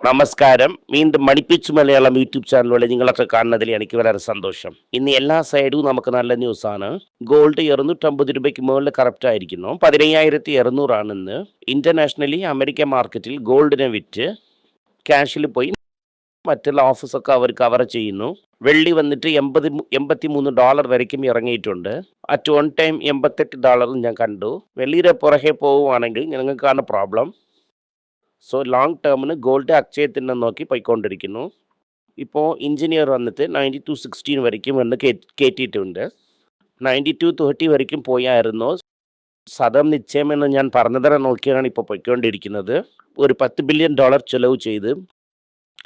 നമസ്കാരം. വീണ്ടും മണിപ്പിച്ച് മലയാളം യൂട്യൂബ് ചാനലിലൂടെ നിങ്ങളൊക്കെ കാണുന്നതിൽ എനിക്ക് വളരെ സന്തോഷം. ഇന്ന് എല്ലാ സൈഡും നമുക്ക് നല്ല ന്യൂസാണ്. ഗോൾഡ് 250 രൂപയ്ക്ക് മുകളിൽ കറക്റ്റ് ആയിരിക്കുന്നു. 15,200 ഇന്ന് ഇന്റർനാഷണലി അമേരിക്കൻ മാർക്കറ്റിൽ ഗോൾഡിനെ വിറ്റ് ക്യാഷിൽ പോയി മറ്റുള്ള ഓഫീസൊക്കെ അവർ കവർ ചെയ്യുന്നു. വെള്ളി വന്നിട്ട് $83 വരയ്ക്കും ഇറങ്ങിയിട്ടുണ്ട്. അറ്റ് വൺ ടൈം $88 ഞാൻ കണ്ടു. വെള്ളിയുടെ പുറകെ പോവുകയാണെങ്കിൽ നിങ്ങൾക്കാണ് പ്രോബ്ലം. സോ ലോങ് ടേമിന് ഗോൾഡ് അക്ഷയത്തിനെ നോക്കി പോയിക്കൊണ്ടിരിക്കുന്നു. ഇപ്പോൾ എഞ്ചിനീയർ വന്നിട്ട് 92.16 വരയ്ക്കും വന്ന് കയറ്റിയിട്ടുണ്ട്. 92.30 വരയ്ക്കും പോയായിരുന്നു. സദം നിശ്ചയമെന്ന് ഞാൻ പറഞ്ഞതിനെ നോക്കിയാണ് ഇപ്പോൾ പോയിക്കൊണ്ടിരിക്കുന്നത്. ഒരു $10 ബില്യൺ ചിലവ് ചെയ്ത്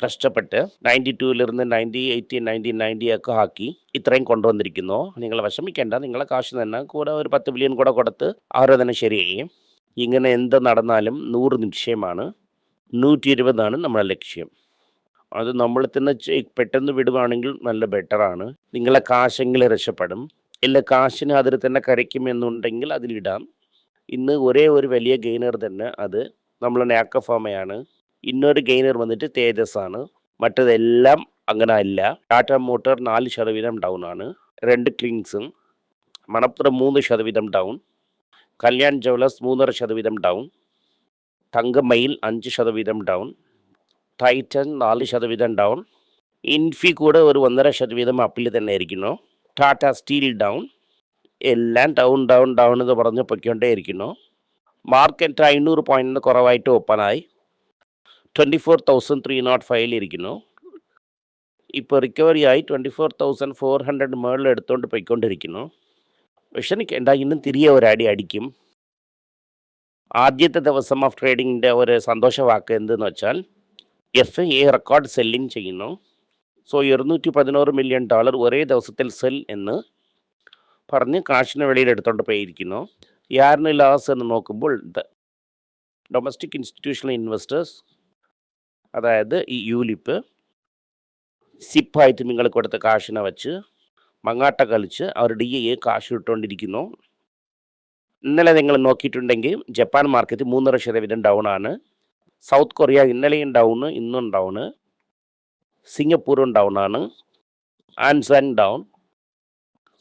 കഷ്ടപ്പെട്ട് 92-ലിരുന്ന് 90, 80, 90 ഒക്കെ ആക്കി ഇത്രയും കൊണ്ടുവന്നിരിക്കുന്നു. നിങ്ങൾ വിഷമിക്കേണ്ട, നിങ്ങളെ കാശ് തന്നെ കൂടെ ഒരു $10 ബില്യൺ കൂടെ കൊടുത്ത് അവരെ തന്നെ ശരിയായി. ഇങ്ങനെ എന്ത് നടന്നാലും 100 നിശ്ചയമാണ്. 120 നമ്മുടെ ലക്ഷ്യം. അത് നമ്മൾ തന്നെ പെട്ടെന്ന് വിടുവാണെങ്കിൽ നല്ല ബെറ്ററാണ്. നിങ്ങളെ കാശെങ്കിലും രക്ഷപ്പെടും. ഇല്ല കാശിന് അതിൽ തന്നെ കരയ്ക്കുമെന്നുണ്ടെങ്കിൽ അതിലിടാം. ഇന്ന് ഒരേ ഒരു വലിയ ഗെയിനർ തന്നെ അത് നമ്മൾ നാക്കഫാമയാണ്. ഇന്നൊരു ഗെയിനർ വന്നിട്ട് തേജസ്സാണ്. മറ്റതെല്ലാം അങ്ങനെ അല്ല. ടാറ്റ മോട്ടോർ 4% ഡൗൺ ആണ്. 2 ക്ലിങ്സും. Manappuram 3% down. Kalyan jewellers 3.5% down. Thangamayil 5% down. Titan 4% down. Infy കൂടെ ഒരു 1.5% അപ്പിൽ തന്നെ ഇരിക്കുന്നു. Tata steel down. എല്ലാം ഡൗൺ ഡൗൺ ഡൗൺ എന്ന് പറഞ്ഞ് പൊയ്ക്കൊണ്ടേ ഇരിക്കുന്നു. മാർക്കറ്റ് 500 പോയിന്റിന് കുറവായിട്ട് ഓപ്പണായി 24,305 ഇരിക്കുന്നു. ഇപ്പോൾ റിക്കവറി ആയി 24,400 മുകളിൽ എടുത്തുകൊണ്ട് പോയിക്കൊണ്ടിരിക്കുന്നു. വിഷമിക്കേണ്ട, ഇന്നും തിരികെ ഒരടി അടിക്കും. ആദ്യത്തെ ദിവസം ഓഫ് ട്രേഡിങ്ങിൻ്റെ ഒരു സന്തോഷവാക്ക് എന്തെന്ന് വെച്ചാൽ FIA റെക്കോർഡ് സെല്ലിങ് ചെയ്യുന്നു. സോ $211 മില്യൺ ഒരേ ദിവസത്തിൽ സെൽ എന്ന് പറഞ്ഞ് കാശിന് വെളിയിൽ എടുത്തുകൊണ്ട് പോയിരിക്കുന്നു. യാറിന് ലാസ് എന്ന് നോക്കുമ്പോൾ ഡൊമസ്റ്റിക് ഇൻസ്റ്റിറ്റ്യൂഷണൽ ഇൻവെസ്റ്റേഴ്സ്, അതായത് ഈ യൂലിപ്പ് സിപ്പായിട്ട് നിങ്ങൾ കൊടുത്ത കാശിനെ വെച്ച് മങ്ങാട്ട കളിച്ച് അവർ DIA കാശ് ഇട്ടുകൊണ്ടിരിക്കുന്നു. ഇന്നലെ നിങ്ങൾ നോക്കിയിട്ടുണ്ടെങ്കിൽ ജപ്പാൻ മാർക്കറ്റ് 3.5% ഡൗൺ ആണ്. സൗത്ത് കൊറിയ ഇന്നലെയും ഡൗണ്, ഇന്നും ഡൗണ്. സിംഗപ്പൂരും ഡൗൺ ആണ്. ആൻസാൻ ഡൗൺ.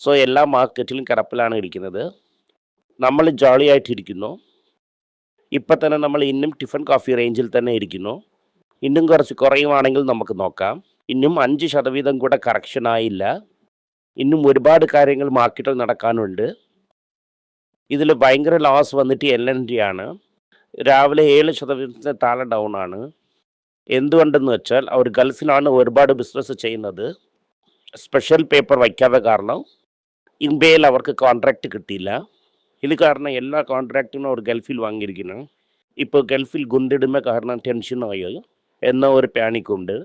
സോ എല്ലാ മാർക്കറ്റിലും കിടപ്പിലാണ് ഇരിക്കുന്നത്. നമ്മൾ ജോളിയായിട്ടിരിക്കുന്നു. ഇപ്പം തന്നെ നമ്മൾ ഇന്നും ടിഫൻ കോഫി റേഞ്ചിൽ തന്നെ ഇരിക്കുന്നു. ഇന്നും കുറച്ച് കുറയുവാണെങ്കിൽ നമുക്ക് നോക്കാം. ഇന്നും 5% കൂടെ കറക്ഷനായില്ല. ഇന്നും ഒരുപാട് കാര്യങ്ങൾ മാർക്കറ്റിൽ നടക്കാനുണ്ട്. ഇതിൽ ഭയങ്കര ലോസ് വന്നിട്ട് LNT ആണ്. രാവിലെ 7% താഴെ ഡൗൺ ആണ്. എന്തുകൊണ്ടെന്ന് വെച്ചാൽ അവർ ഗൾഫിലാണ് ഒരുപാട് ബിസിനസ് ചെയ്യുന്നത്. സ്പെഷ്യൽ പേപ്പർ വയ്ക്കാതെ കാരണം ഇംബയിൽ അവർക്ക് കോൺട്രാക്റ്റ് കിട്ടിയില്ല. ഇത് കാരണം എല്ലാ കോൺട്രാക്റ്റിനും അവർ ഗൾഫിൽ വാങ്ങിയിരിക്കുന്നു. ഇപ്പോൾ ഗൾഫിൽ ഗുന്തിടുമ കാരണം ടെൻഷനായി എന്ന ഒരു പാനിക്കുണ്ട്.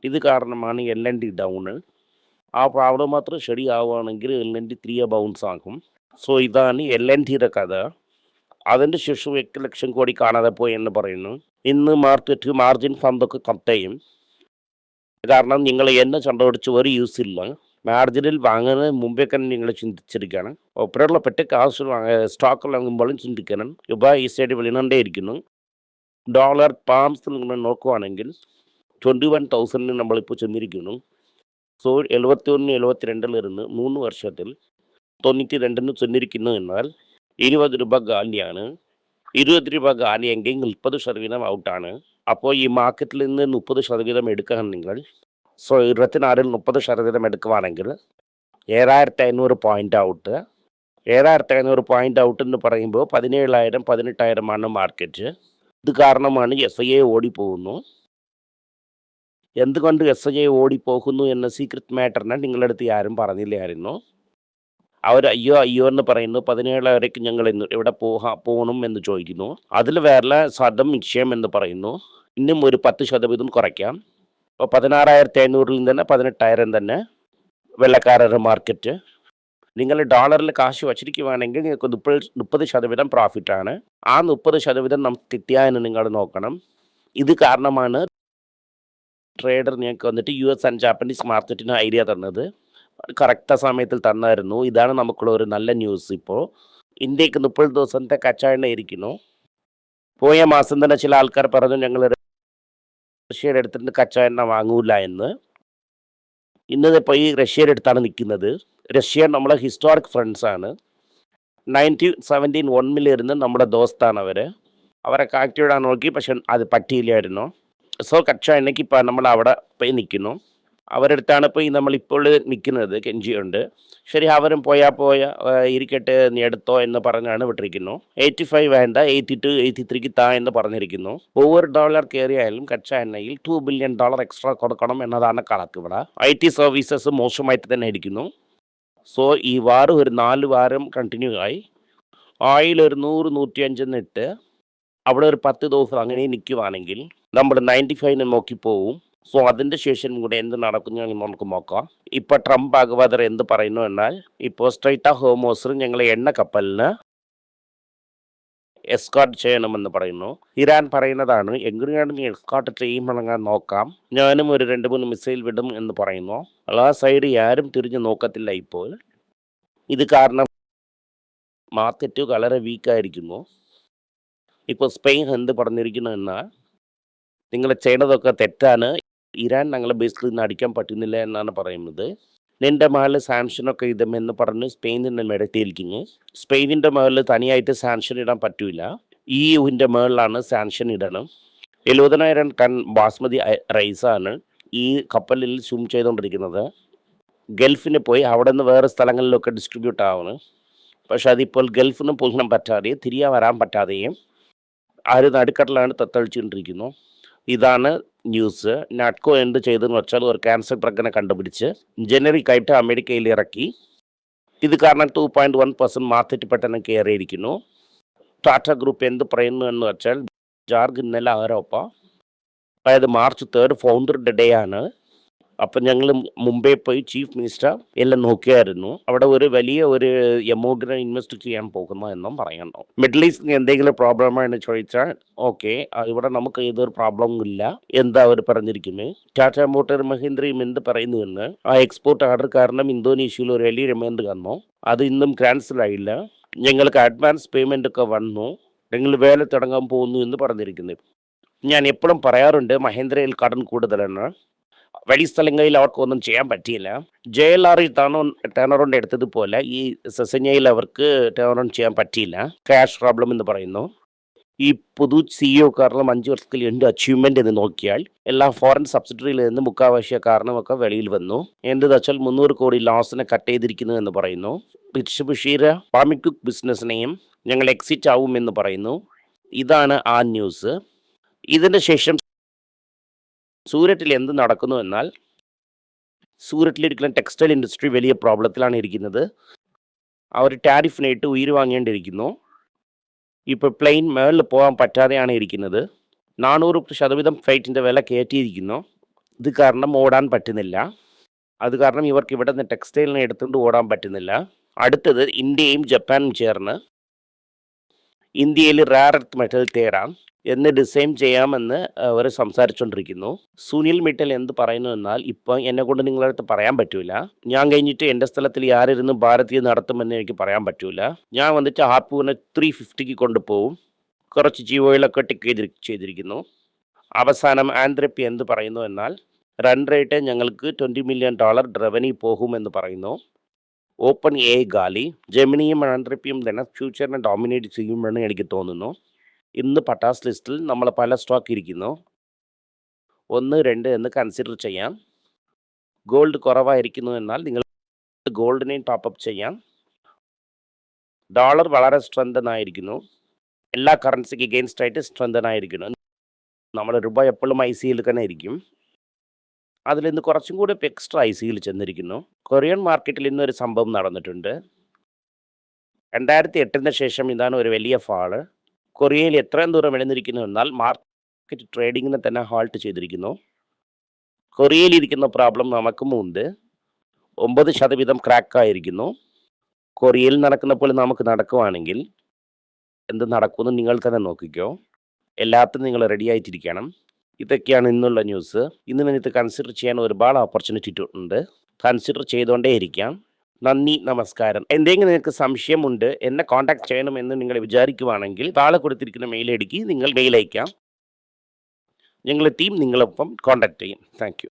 ഇത് കാരണമാണ് LNT ഡൗണ്. ആ പ്രോബ്ലം മാത്രം ശരിയാവുകയാണെങ്കിൽ LNT 3 ബൗൺസ് ആകും. സോ ഇതാണ് LNTയുടെ കഥ. അതിൻ്റെ ശേഷം 8 ലക്ഷം കോടി കാണാതെ പോയി എന്ന് പറയുന്നു. ഇന്ന് മാർക്കറ്റ് മാർജിൻ ഫണ്ടൊക്കെ കട്ട് ചെയ്യും. കാരണം നിങ്ങൾ എന്നെ ചണ്ടപിടിച്ച് ഒരു യൂസ് ഇല്ല. മാർജിനിൽ വാങ്ങുന്നതിന് മുമ്പേ തന്നെ നിങ്ങൾ ചിന്തിച്ചിരിക്കണം. ഒപ്പരമുള്ള പെട്ട കാശ് സ്റ്റോക്ക് വാങ്ങുമ്പോഴും ചിന്തിക്കണം. ഇപ്പോൾ ഈ സൈഡ് വിളിനണ്ടേ ഇരിക്കുന്നു. ഡോളർ പാംസ് നിങ്ങൾ നോക്കുവാണെങ്കിൽ 21,000 നമ്മളിപ്പോൾ ചെന്നിരിക്കുന്നു. സോ 71, 72 3 വർഷത്തിൽ 92 ചെന്നിരിക്കുന്നു. എന്നാൽ 20 രൂപ ഗാലിയാണ്. 20 രൂപ ഗാലിയെങ്കിൽ 30% ഔട്ടാണ്. അപ്പോൾ ഈ മാർക്കറ്റിൽ നിന്ന് 30% എടുക്കാൻ നിങ്ങൾ, സോ 24-ൽ 30% എടുക്കുവാണെങ്കിൽ 7,500 പോയിൻ്റ് ഔട്ട്. 7,500 പോയിൻ്റ് ഔട്ട് എന്ന് പറയുമ്പോൾ 17,000, 18,000 മാർക്കറ്റ്. ഇത് കാരണമാണ് SIA ഓടിപ്പോകുന്നു. എന്തുകൊണ്ട് SIA ഓടിപ്പോകുന്നു എന്ന സീക്രട്ട് മാറ്ററിനെ നിങ്ങളുടെ അടുത്ത് ആരും പറഞ്ഞില്ലായിരുന്നു. അവർ അയ്യോ എന്ന് പറയുന്നു. 17 വരേക്ക് ഞങ്ങൾ ഇവിടെ പോകണം എന്ന് ചോദിക്കുന്നു. അതിൽ വേറെ സദം നിക്ഷയം എന്ന് പറയുന്നു. ഇന്നും ഒരു 10% കുറയ്ക്കാം. അപ്പോൾ 16,500-ൽ തന്നെ 18,000 തന്നെ വെള്ളക്കാരുടെ മാർക്കറ്റ്. നിങ്ങൾ ഡോളറിൽ കാശ് വച്ചിരിക്കുവാണെങ്കിൽ നിങ്ങൾക്ക് 30% പ്രോഫിറ്റാണ്. ആ 30% നമുക്ക് കിട്ടിയാൽ നിങ്ങൾ നോക്കണം. ഇത് കാരണമാണ് ട്രേഡർ ഞങ്ങൾക്ക് വന്നിട്ട് US ആൻഡ് ജാപ്പനീസ് മാർക്കറ്റിന് ഐഡിയ തന്നത്. കറക്റ്റ് സമയത്തിൽ തന്നായിരുന്നു. ഇതാണ് നമുക്കുള്ള ഒരു നല്ല ന്യൂസ്. ഇപ്പോൾ ഇന്ത്യക്ക് 30 ദിവസത്തെ കച്ചായണ ഇരിക്കുന്നു. പോയ മാസം തന്നെ ചില ആൾക്കാർ പറഞ്ഞു ഞങ്ങൾ റഷ്യയുടെ അടുത്തുനിന്ന് കച്ച എണ്ണ വാങ്ങൂല എന്ന്. ഇന്നിപ്പോൾ ഈ റഷ്യയുടെ അടുത്താണ് നിൽക്കുന്നത്. റഷ്യ നമ്മളെ ഹിസ്റ്റോറിക് ഫ്രണ്ട്സാണ്. 1917 ഇരുന്ന് നമ്മുടെ ദോസ്താണ് അവർ. അവരെ കാക്ട് ഇടാൻ നോക്കി, പക്ഷെ അത് പറ്റിയില്ലായിരുന്നു. സോ കച്ച എണ്ണയ്ക്ക് ഇപ്പം നമ്മൾ അവിടെ പോയി നിൽക്കുന്നു. അവരടുത്താണ് ഇപ്പോൾ നമ്മളിപ്പോൾ നിൽക്കുന്നത്. കെഞ്ചിയുണ്ട്. ശരി, അവരും ഇരിക്കട്ടെ, നീ എടുത്തോ എന്ന് പറഞ്ഞാണ് വിട്ടിരിക്കുന്നു. 85 വേണ്ട, 82 83 താ എന്ന് പറഞ്ഞിരിക്കുന്നു. $1 കയറിയായാലും കച്ച എണ്ണയിൽ $2 ബില്യൺ എക്സ്ട്രാ കൊടുക്കണം എന്നതാണ് കണക്ക്. ഇവിടെ IT സർവീസസ് മോശമായിട്ട് തന്നെ ഇരിക്കുന്നു. സോ ഈ വാരം ഒരു 4 വാരം കണ്ടിന്യൂ ആയി. ഓയിൽ ഒരു 100-105 ഇട്ട് അവിടെ ഒരു 10 ദിവസം അങ്ങനെ നിൽക്കുവാണെങ്കിൽ നമ്മൾ 95 നോക്കി പോവും. സോ അതിൻ്റെ ശേഷം കൂടെ എന്ത് നടക്കുന്നു നമുക്ക് നോക്കാം. ഇപ്പോൾ ട്രംപ് ഭാഗവതർ എന്ത് പറയുന്നു എന്നാൽ, ഇപ്പോൾ സ്ട്രൈറ്റ് ഓഫ് ഹോർമൂസ് ഞങ്ങൾ എണ്ണ കപ്പലിന് എസ്കോർട്ട് ചെയ്യണമെന്ന് പറയുന്നു. ഇറാൻ പറയുന്നതാണ്, എങ്ങനെയാണ് നീ എസ്കോർട്ട് ചെയ്യുമെന്ന് നോക്കാം, ഞാനും ഒരു 2-3 മിസൈൽ വിടും എന്ന് പറയുന്നു. ആ സൈഡ് ആരും തിരിഞ്ഞു നോക്കത്തില്ല. ഇപ്പോൾ ഇത് കാരണം മാർക്കറ്റ് വളരെ വീക്കായിരിക്കുന്നു. ഇപ്പോൾ സ്പെയിൻ എന്ത് പറഞ്ഞിരിക്കുന്നു എന്നാൽ, നിങ്ങൾ ചെയ്യുന്നതൊക്കെ തെറ്റാണ്, ഇറാൻ ഞങ്ങളെ ബേസിൽ നിന്ന് അടിക്കാൻ പറ്റുന്നില്ല എന്നാണ് പറയുന്നത്. നിൻ്റെ മേളിൽ സാങ്ഷനൊക്കെ ഇടുമെന്ന് പറഞ്ഞ് സ്പെയിനിനെ മിടത്തിയിരിക്കുന്നു. സ്പെയിനിൻ്റെ മേളിൽ തനിയായിട്ട് സാങ്ഷൻ ഇടാൻ പറ്റില്ല. EUവിൻ്റെ മേളിലാണ് സാങ്ഷൻ ഇടണം. 70,000 ടൺ ബാസ്മതി റൈസാണ് ഈ കപ്പലിൽ സ്വിം ചെയ്തുകൊണ്ടിരിക്കുന്നത്. ഗൾഫിന് പോയി അവിടെ നിന്ന് വേറെ സ്ഥലങ്ങളിലൊക്കെ ഡിസ്ട്രിബ്യൂട്ട് ആവുന്നു. പക്ഷെ അതിപ്പോൾ ഗൾഫിന് പോകാൻ പറ്റാതെയും തിരികെ വരാൻ പറ്റാതെയും ആര് നടുക്കടലാണ് തത്തളിച്ചുകൊണ്ടിരിക്കുന്നു. ഇതാണ് ന്യൂസ്. നാറ്റ്കോ എന്ത് ചെയ്തെന്ന് വെച്ചാൽ, ഒരു ക്യാൻസർ ഡ്രഗിനെ കണ്ടുപിടിച്ച് ജനറിക്കായിട്ട് അമേരിക്കയിൽ ഇറക്കി. ഇത് കാരണം 2.1% മാർക്കറ്റ് പെട്ടെന്ന് കയറിയിരിക്കുന്നു. ടാറ്റ ഗ്രൂപ്പ് എന്ത് പറയുന്നു എന്ന് വെച്ചാൽ, ജാർഗ് ഇന്നലെ ആരോപ്പം, അതായത് March 3 ഫൗണ്ടറുടെ ഡേ ആണ്. അപ്പം ഞങ്ങൾ മുംബൈ പോയി ചീഫ് മിനിസ്റ്റർ എല്ലാം നോക്കിയായിരുന്നു. അവിടെ ഒരു വലിയ എമൗണ്ടിനെ ഇൻവെസ്റ്റ് ചെയ്യാൻ പോകുന്നു എന്നും പറയുന്നു. മിഡിൽ ഈസ്റ്റിന് എന്തെങ്കിലും പ്രോബ്ലമാണെന്ന് ചോദിച്ചാൽ, ഓക്കെ, ഇവിടെ നമുക്ക് ഏതൊരു പ്രോബ്ലം ഇല്ല എന്താ അവർ പറഞ്ഞിരിക്കുന്നത്. ടാറ്റ മോട്ടോർ മഹീന്ദ്രയും എന്ത് പറയുന്നു എന്ന്, ആ എക്സ്പോർട്ട് ഓർഡർ കാരണം ഇന്തോനേഷ്യയിൽ ഒരു വലിയ എമൗണ്ട് വന്നു. അത് ഇന്നും ക്യാൻസൽ ആയില്ല. ഞങ്ങൾക്ക് അഡ്വാൻസ് പേയ്മെൻ്റ് ഒക്കെ വന്നു, ഞങ്ങൾ വേല തുടങ്ങാൻ പോകുന്നു എന്ന് പറഞ്ഞിരിക്കുന്നത്. ഞാൻ എപ്പോഴും പറയാറുണ്ട്, മഹീന്ദ്രയിൽ കടൻ കൂടുതലാണ്. വലിയ സ്ഥലങ്ങളിൽ അവർക്കൊന്നും ചെയ്യാൻ പറ്റിയില്ല. JLR ടേൺ അറൗണ്ട് എടുത്തതുപോലെ ഈ സെസഞ്ഞയിൽ അവർക്ക് ടേൺ അറൗണ്ട് ചെയ്യാൻ പറ്റിയില്ല. ക്യാഷ് പ്രോബ്ലം എന്ന് പറയുന്നു. ഈ പുതു CEO കാരണം 5 വർഷത്തിൽ എന്ത് അച്ചീവ്മെൻ്റ് എന്ന് നോക്കിയാൽ, എല്ലാ ഫോറിൻ സബ്സിഡറിയിൽ നിന്ന് മുക്കാവശ്യ കാരണമൊക്കെ വെളിയിൽ വന്നു. എന്ത് വെച്ചാൽ 300 കോടി ലോസിനെ കട്ട് ചെയ്തിരിക്കുന്നു എന്ന് പറയുന്നു. മിറ്റ്സുബിഷിയുടെ പാമിക്കുക്ക് ബിസിനസ്സിനെയും ഞങ്ങൾ എക്സിറ്റ് ആവുമെന്ന് പറയുന്നു. ഇതാണ് ആ ന്യൂസ്. ഇതിന് ശേഷം സൂരറ്റിൽ എന്ത് നടക്കുന്നു എന്നാൽ, സൂരറ്റിലിരിക്കുന്ന ടെക്സ്റ്റൈൽ ഇൻഡസ്ട്രി വലിയ പ്രോബ്ലത്തിലാണ് ഇരിക്കുന്നത്. അവർ ടാരിഫിനായിട്ട് ഉയിര് വാങ്ങേണ്ടിയിരിക്കുന്നു. ഇപ്പോൾ പ്ലെയിൻ മേളിൽ പോകാൻ പറ്റാതെയാണ് ഇരിക്കുന്നത്. 400% ഫ്ലൈറ്റിൻ്റെ വില കയറ്റിയിരിക്കുന്നു. ഇത് കാരണം ഓടാൻ പറ്റുന്നില്ല. അത് കാരണം ഇവർക്ക് ഇവിടെ നിന്ന് ടെക്സ്റ്റൈലിനെ എടുത്തുകൊണ്ട് ഓടാൻ പറ്റുന്നില്ല. അടുത്തത് ഇന്ത്യയും ജപ്പാനും ചേർന്ന് ഇന്ത്യയിൽ റെയർ എർത്ത് മെറ്റൽ തേടാം എന്ന് ഡിസൈൻ ചെയ്യാമെന്ന് അവർ സംസാരിച്ചുകൊണ്ടിരിക്കുന്നു. സുനിൽ മിട്ടൽ എന്ത് പറയുന്നു എന്നാൽ, ഇപ്പം എന്നെ കൊണ്ട് നിങ്ങളുടെ അടുത്ത് പറയാൻ പറ്റൂല, ഞാൻ കഴിഞ്ഞിട്ട് എൻ്റെ സ്ഥലത്തിൽ ആരിരുന്ന് ഭാരതീയ നടത്തുമെന്ന് എനിക്ക് പറയാൻ പറ്റൂല. ഞാൻ വന്നിട്ട് ഹാപ്പുവിനെ 350 കൊണ്ടുപോകും. കുറച്ച് ജിയോയിലൊക്കെ ടിക്ക് ചെയ്തിരിക്കുന്നു. അവസാനം ആന്ത്രപ്പി എന്ത് പറയുന്നു എന്നാൽ, റൺ റേറ്റ് ഞങ്ങൾക്ക് $20 മില്യൺ റവന്യൂ പോകുമെന്ന് പറയുന്നു. OpenAI ഗാലി, ജെമിനിയും ആന്ത്രപ്പിയും തന്നെ ഫ്യൂച്ചറിനെ ഡോമിനേറ്റ് ചെയ്യുമെന്ന് എനിക്ക് തോന്നുന്നു. ഇന്ന് പട്ടാസ് ലിസ്റ്റിൽ നമ്മൾ പല സ്റ്റോക്ക് ഇരിക്കുന്നു. 1, 2 എന്ന് കൺസിഡർ ചെയ്യാം. ഗോൾഡ് കുറവായിരിക്കുന്നു എന്നാൽ നിങ്ങൾ ഗോൾഡിനെയും ടോപ്പപ്പ് ചെയ്യാം. ഡോളർ വളരെ സ്ട്രെങ്തൻ ആയിരിക്കുന്നു. എല്ലാ കറൻസിക്ക് എഗെയിൻസ്റ്റ് ആയിട്ട് സ്ട്രെങ്തൻ ആയിരിക്കുന്നു. നമ്മുടെ രൂപ എപ്പോഴും ICയിൽ തന്നെ ഇരിക്കും. അതിൽ ഇന്ന് കുറച്ചും കൂടി എക്സ്ട്രാ ICയിൽ ചെന്നിരിക്കുന്നു. കൊറിയൻ മാർക്കറ്റിൽ ഇന്നൊരു സംഭവം നടന്നിട്ടുണ്ട്. 2008 ശേഷം ഇതാണ് ഒരു വലിയ ഫാള്. കൊറിയയിൽ എത്രയും ദൂരം ഇഴന്നിരിക്കുന്നു എന്നാൽ മാർക്കറ്റ് ട്രേഡിങ്ങിനെ തന്നെ ഹാൾട്ട് ചെയ്തിരിക്കുന്നു. കൊറിയയിൽ ഇരിക്കുന്ന പ്രോബ്ലം നമുക്കും ഉണ്ട്. 9% ക്രാക്കായിരിക്കുന്നു. കൊറിയയിൽ നടക്കുന്നപ്പോൾ നമുക്ക് നടക്കുവാണെങ്കിൽ എന്ത് നടക്കുമെന്ന് നിങ്ങൾ തന്നെ നോക്കിക്കോ. എല്ലാത്തിനും നിങ്ങൾ റെഡി ആയിട്ടിരിക്കണം. ഇതൊക്കെയാണ് ഇന്നുള്ള ന്യൂസ്. ഇന്ന് നിങ്ങൾക്ക് കൺസിഡർ ചെയ്യാൻ ഒരുപാട് ഓപ്പർച്യൂണിറ്റി ഉണ്ട്. കൺസിഡർ ചെയ്തുകൊണ്ടേ ഇരിക്കാം. നന്ദി, നമസ്കാരം. എന്തെങ്കിലും നിങ്ങൾക്ക് സംശയമുണ്ട്, എന്നെ കോൺടാക്ട് ചെയ്യണമെന്ന് നിങ്ങൾ വിചാരിക്കുവാണെങ്കിൽ താഴെ കൊടുത്തിരിക്കുന്ന മെയിൽ ഐഡിക്ക് നിങ്ങൾ മെയിൽ അയക്കാം. ഞങ്ങളുടെ ടീം നിങ്ങളൊപ്പം കോൺടാക്ട് ചെയ്യും. Thank you.